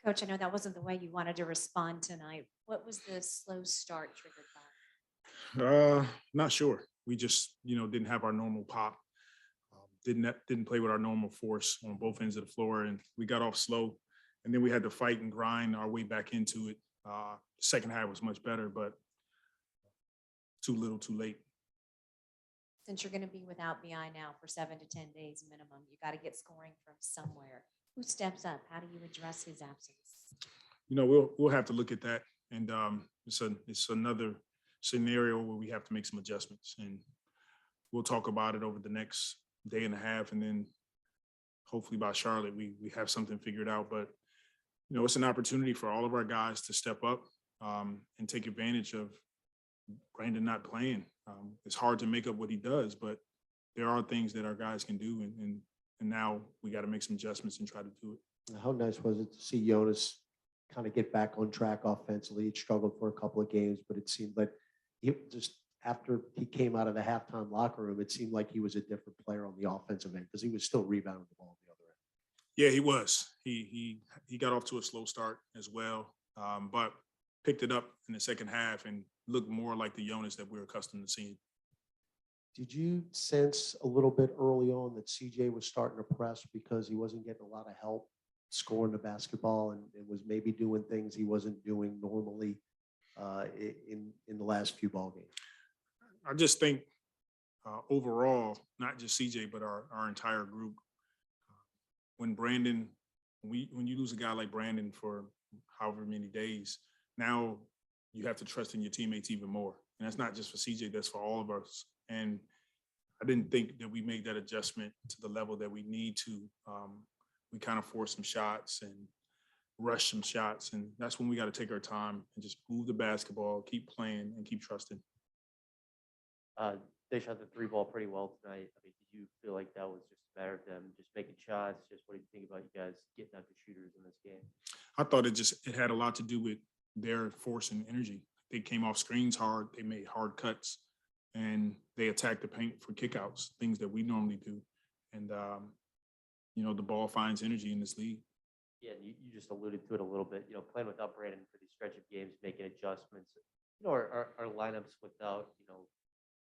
Coach, I know that wasn't the way you wanted to respond tonight. What was the slow start triggered by? Not sure. We just, didn't have our normal pop. Didn't play with our normal force on both ends of the floor, and we got off slow. And then we had to fight and grind our way back into it. Second half was much better, but too little, too late. Since you're going to be without BI now for 7 to 10 days minimum, you got to get scoring from somewhere. Who steps up? How do you address his absence? We'll have to look at that, and it's another scenario where we have to make some adjustments, and we'll talk about it over the next day and a half, and then hopefully by Charlotte we have something figured out. But it's an opportunity for all of our guys to step up and take advantage of Brandon not playing. It's hard to make up what he does, but there are things that our guys can do, and now we got to make some adjustments and try to do it. How nice was it to see Jonas kind of get back on track offensively? He struggled for a couple of games, but it seemed like he just after he came out of the halftime locker room, it seemed like he was a different player on the offensive end because he was still rebounding the ball on the other end. Yeah, he was. He got off to a slow start as well, but picked it up in the second half and looked more like the Jonas that we're accustomed to seeing. Did you sense a little bit early on that CJ was starting to press because he wasn't getting a lot of help scoring the basketball and was maybe doing things he wasn't doing normally in the last few ball games? I just think overall, not just CJ, but our entire group, when you lose a guy like Brandon for however many days, now you have to trust in your teammates even more. And that's not just for CJ, that's for all of us. And I didn't think that we made that adjustment to the level that we need to. We kind of forced some shots and rushed some shots. And that's when we got to take our time and just move the basketball, keep playing, and keep trusting. They shot the three ball pretty well tonight. I mean, did you feel like that was just a matter of them just making shots? Just what do you think about you guys getting out the shooters in this game? I thought it had a lot to do with their force and energy. They came off screens hard. They made hard cuts, and they attacked the paint for kickouts, things that we normally do. And, the ball finds energy in this league. Yeah, and you just alluded to it a little bit, playing without Brandon for these stretch of games, making adjustments, our lineups without,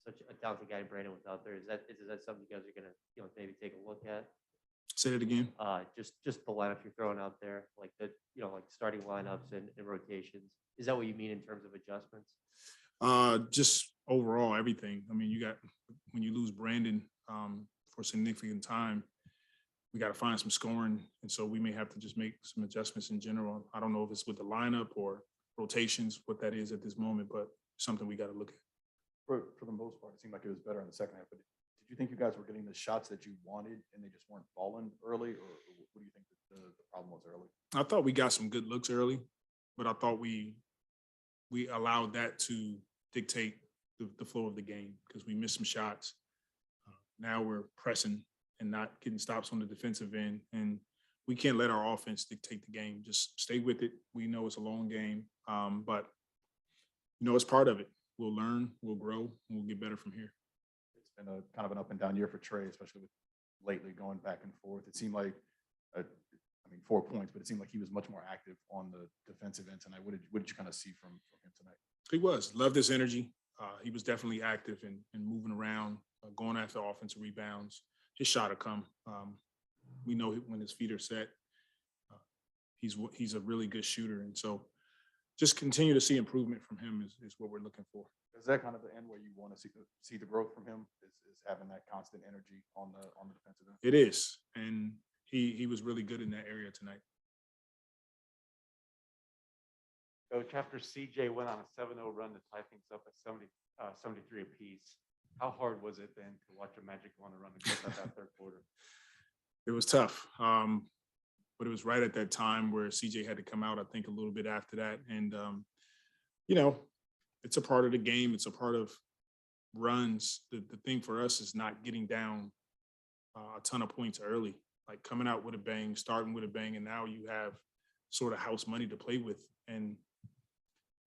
such a talented guy, Brandon, without there. Is that something you guys are going to, maybe take a look at? Say that again. Just the lineup you're throwing out there, like like starting lineups and rotations. Is that what you mean in terms of adjustments? Just overall, everything. I mean, when you lose Brandon for a significant time, we got to find some scoring. And so we may have to just make some adjustments in general. I don't know if it's with the lineup or rotations, what that is at this moment, but something we got to look at. For the most part, it seemed like it was better in the second half. But did you think you guys were getting the shots that you wanted and they just weren't falling early? Or what do you think that the problem was early? I thought we got some good looks early, but I thought we allowed that to dictate the flow of the game because we missed some shots. Now we're pressing and not getting stops on the defensive end. And we can't let our offense dictate the game. Just stay with it. We know it's a long game, but, it's part of it. We'll learn, we'll grow, and we'll get better from here. It's been a kind of an up and down year for Trey, especially with lately going back and forth. It seemed like, 4 points, but it seemed like he was much more active on the defensive end tonight. What did you kind of see from him tonight? He was. Loved his energy. He was definitely active and moving around, going after offensive rebounds. His shot will come. We know when his feet are set, he's a really good shooter. And so just continue to see improvement from him is what we're looking for. Is that kind of the end where you want to see the growth from him? Is having that constant energy on the defensive end? It is, and he was really good in that area tonight. Coach, after CJ went on a 7-0 run to tie things up at 73 apiece, how hard was it then to watch a Magic go on a run to close out that third quarter? It was tough. But it was right at that time where CJ had to come out, I think, a little bit after that. And, it's a part of the game. It's a part of runs. The thing for us is not getting down a ton of points early, like coming out with a bang, starting with a bang, and now you have sort of house money to play with. And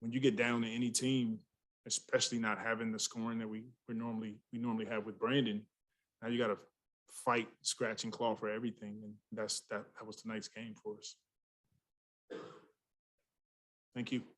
when you get down to any team, especially not having the scoring that we normally have with Brandon, now you got to fight, scratch, and claw for everything, and that was tonight's game for us. Thank you.